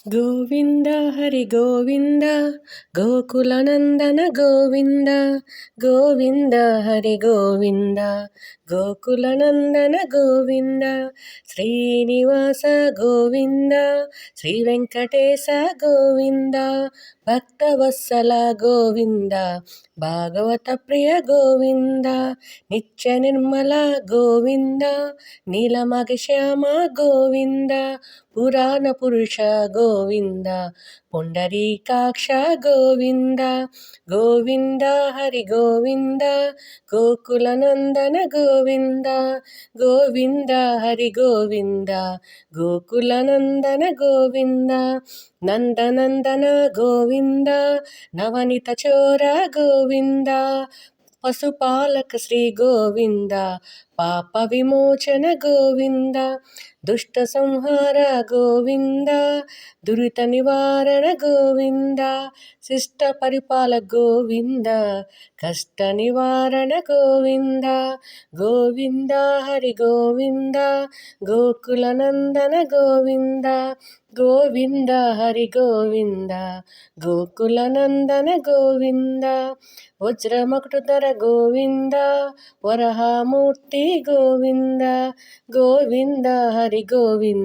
గోవింద హరి గోవింద గోకులనందన గోవింద గోవింద హరి గోవింద గోకులనందన గోవింద శ్రీనివాస గోవింద శ్రీ వెంకటేశ గోవింద భక్తవత్సల గోవింద భాగవత ప్రియ గోవింద నిత్య నిర్మల గోవింద నీలమగశ్యామ గోవింద పురాణ పురుష గోవింద పుండరీకాక్ష గోవింద గోవింద హరి గోవింద గోకులనందన గోవింద గోవింద హరి గోవింద గోకులనందన గోవింద నందనందన గోవింద నవనిత చోర గోవింద పశుపాలక శ్రీ గోవింద పాప విమోచన గోవింద దుష్ట సంహార గోవింద దురిత నివారణ గోవింద శిష్ట పరిపాల గోవింద కష్ట నివారణ గోవింద గోవింద హరి గోవింద గోకులనందన గోవింద గోవింద హరి గోవింద గోకులనందన గోవింద వజ్రమకుటధర గోవింద వరహామూర్తి గోవింద గోవింద హరి గోవింద